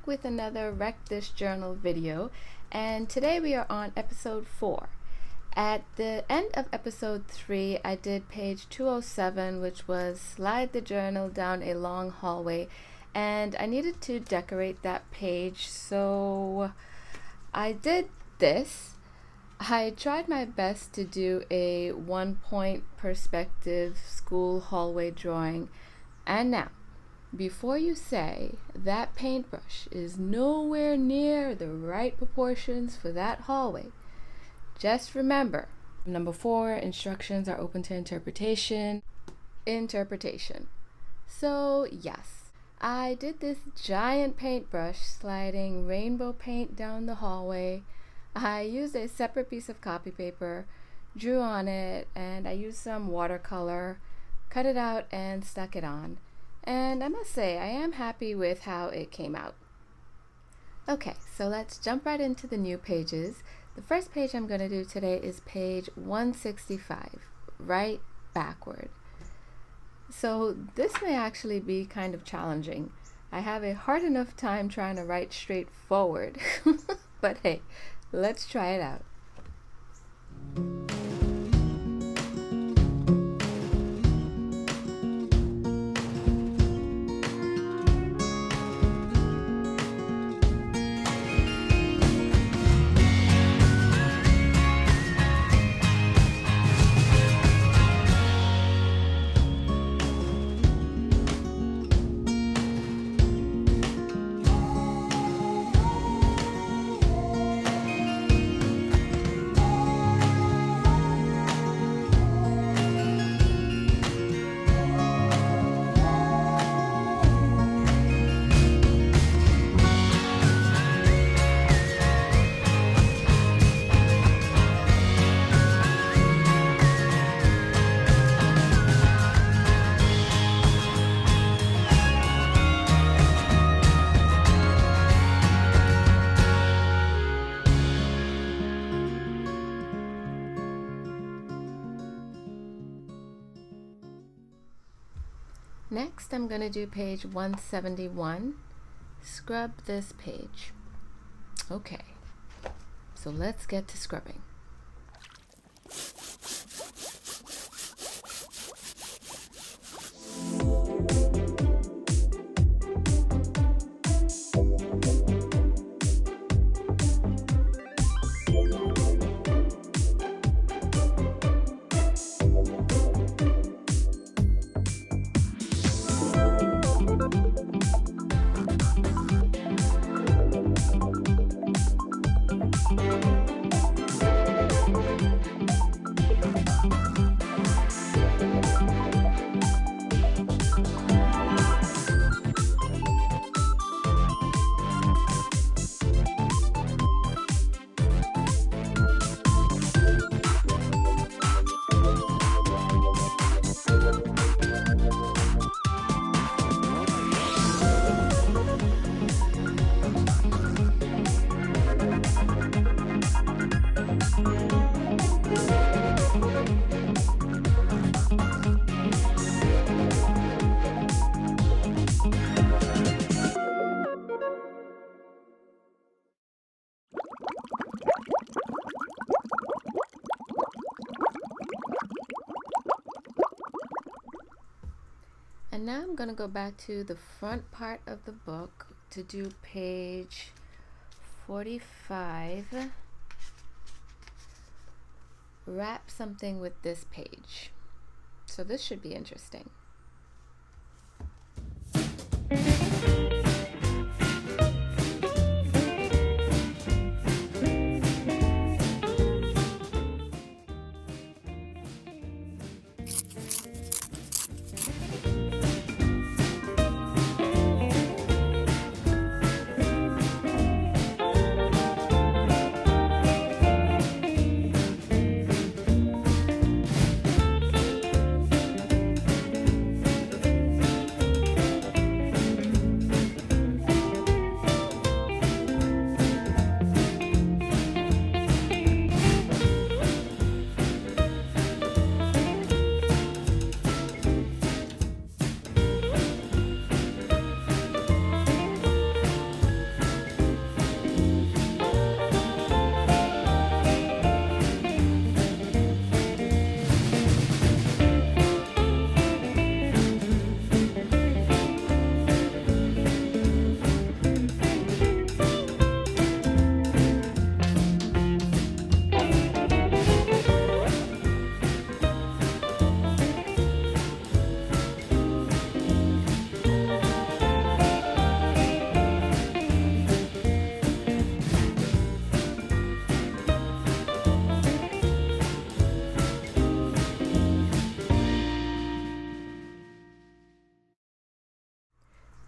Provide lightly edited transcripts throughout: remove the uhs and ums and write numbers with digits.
with another Wreck This Journal video, and today we are on episode 4. At the end of episode 3, I did page 207, which was slide the journal down a long hallway, and I needed to decorate that page, so I did this. I tried my best to do a one-point perspective school hallway drawing, and now, before you say that paintbrush is nowhere near the right proportions for that hallway, just remember, number 4, instructions are open to interpretation. So yes, I did this giant paintbrush sliding rainbow paint down the hallway. I used a separate piece of copy paper, drew on it, and I used some watercolor, cut it out and stuck it on. And I must say, I am happy with how it came out. Okay, so let's jump right into the new pages. The first page I'm going to do today is page 165, right backward. So this may actually be kind of challenging. I have a hard enough time trying to write straight forward, but hey, let's try it out. Next, I'm going to do page 171, scrub this page. Okay, so let's get to scrubbing. And now I'm going to go back to the front part of the book to do page 45. Wrap something with this page. So this should be interesting.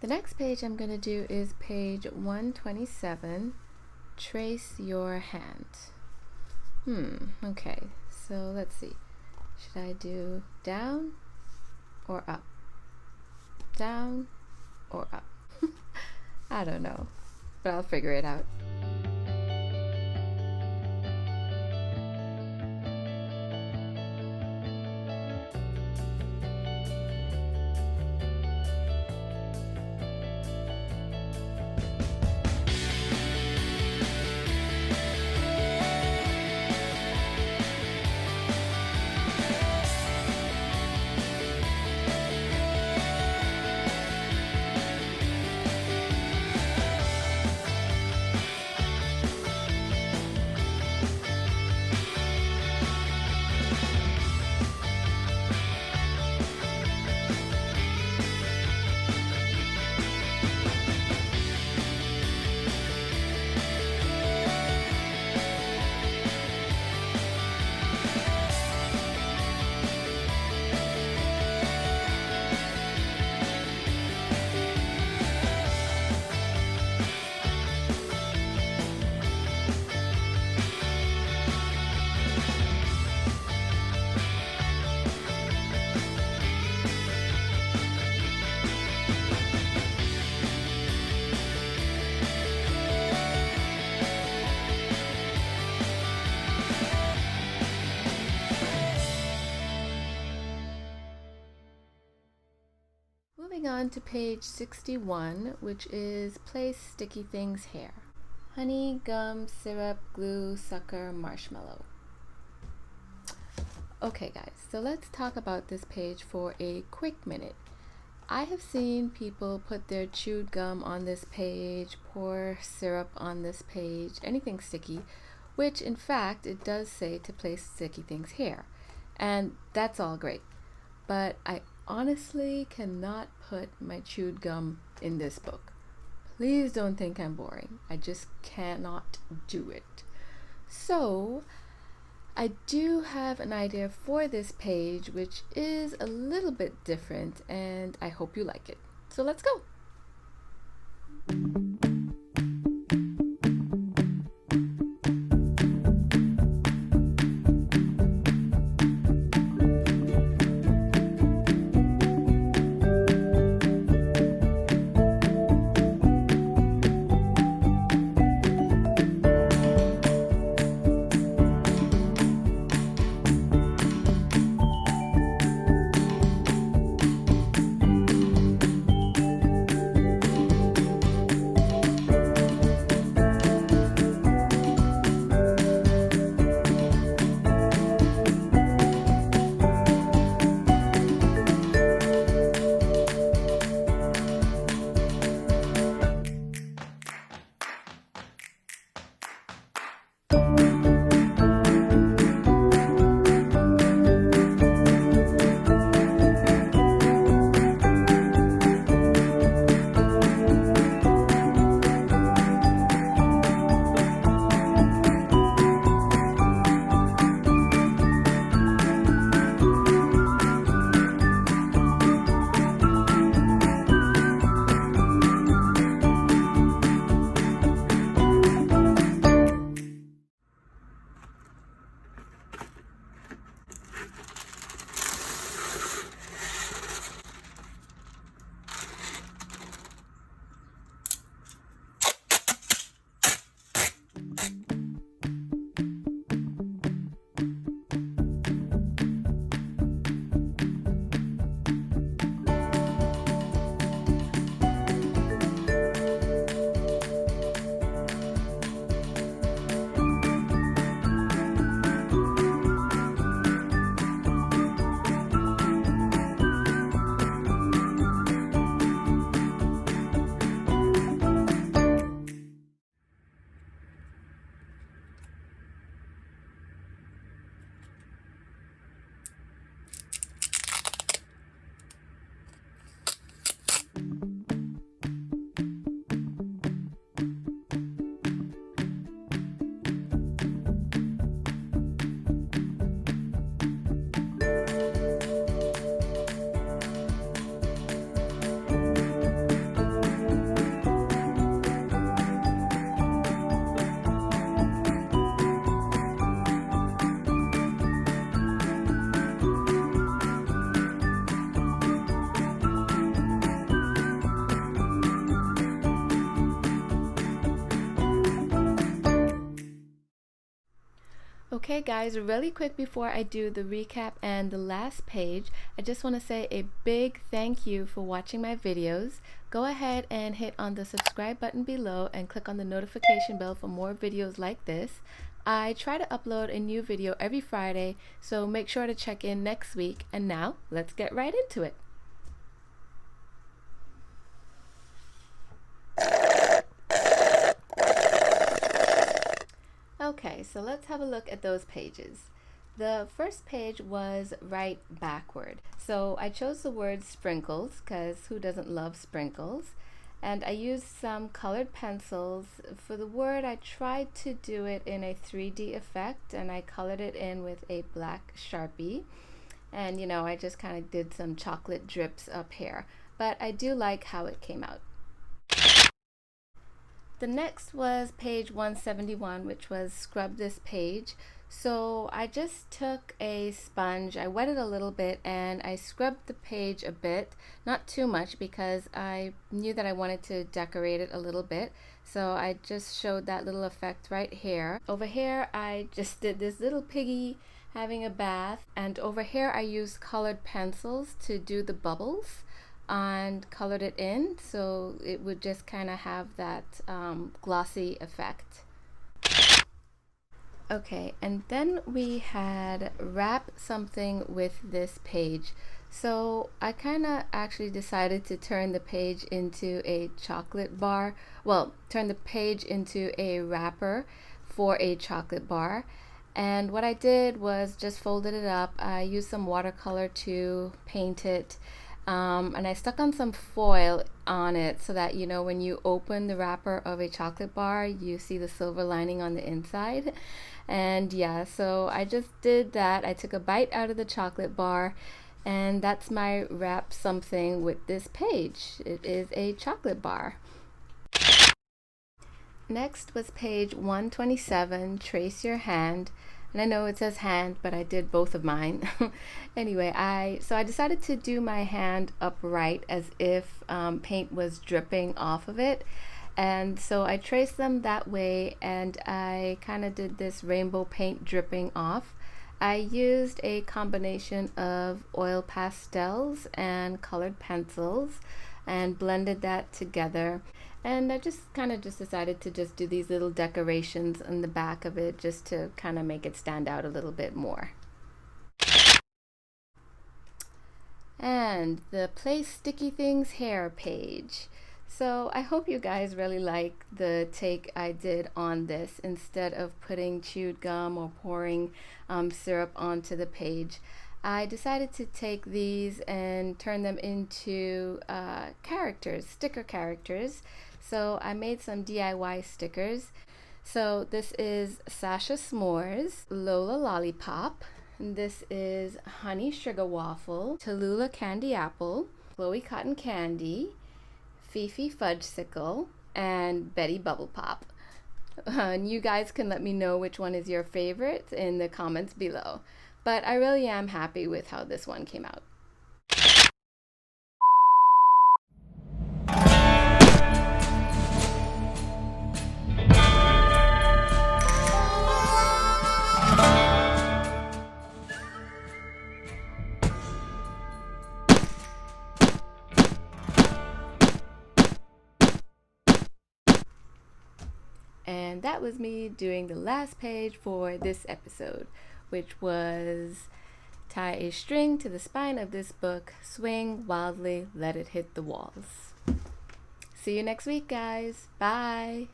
The next page I'm going to do is page 127, trace your hand. Okay, so let's see. Should I do down or up? Down or up? I don't know, but I'll figure it out. Moving on to page 61, which is place sticky things here. Honey, gum, syrup, glue, sucker, marshmallow. Okay guys, so let's talk about this page for a quick minute. I have seen people put their chewed gum on this page, pour syrup on this page, anything sticky, which in fact it does say to place sticky things here. And that's all great. But I honestly cannot put my chewed gum in this book. Please don't think I'm boring. I just cannot do it. So I do have an idea for this page, which is a little bit different, and I hope you like it. So let's go. Okay guys, really quick before I do the recap and the last page, I just want to say a big thank you for watching my videos. Go ahead and hit on the subscribe button below and click on the notification bell for more videos like this. I try to upload a new video every Friday, so make sure to check in next week. And now, let's get right into it. Okay, so let's have a look at those pages. The first page was right backward. So I chose the word sprinkles because who doesn't love sprinkles? And I used some colored pencils. For the word, I tried to do it in a 3D effect, and I colored it in with a black Sharpie. And you know, I just kind of did some chocolate drips up here, but I do like how it came out. The next was page 171, which was scrub this page. So I just took a sponge, I wet it a little bit, and I scrubbed the page a bit, not too much because I knew that I wanted to decorate it a little bit. So I just showed that little effect right here. Over here I just did this little piggy having a bath, and over here I used colored pencils to do the bubbles and colored it in so it would just kind of have that glossy effect. Okay, and then we had wrap something with this page. So I kind of actually decided to turn the page into a chocolate bar. Well, turn the page into a wrapper for a chocolate bar. And what I did was just folded it up. I used some watercolor to paint it. And I stuck on some foil on it so that, you know, when you open the wrapper of a chocolate bar, you see the silver lining on the inside. And yeah, so I just did that. I took a bite out of the chocolate bar, and that's my wrap something with this page. It is a chocolate bar. Next was page 127, trace your hand. And I know it says hand, but I did both of mine. Anyway, I decided to do my hand upright as if paint was dripping off of it. And so I traced them that way, and I kind of did this rainbow paint dripping off. I used a combination of oil pastels and colored pencils and blended that together. And I just kind of decided to just do these little decorations on the back of it just to kind of make it stand out a little bit more. And the Place Sticky Things hair page. So I hope you guys really like the take I did on this. Instead of putting chewed gum or pouring syrup onto the page, I decided to take these and turn them into characters, sticker characters. So I made some DIY stickers. So this is Sasha S'mores, Lola Lollipop, this is Honey Sugar Waffle, Tallulah Candy Apple, Chloe Cotton Candy, Fifi Fudgesicle, and Betty Bubble Pop. And you guys can let me know which one is your favorite in the comments below. But I really am happy with how this one came out. And that was me doing the last page for this episode, which was tie a string to the spine of this book, swing wildly, let it hit the walls. See you next week, guys. Bye.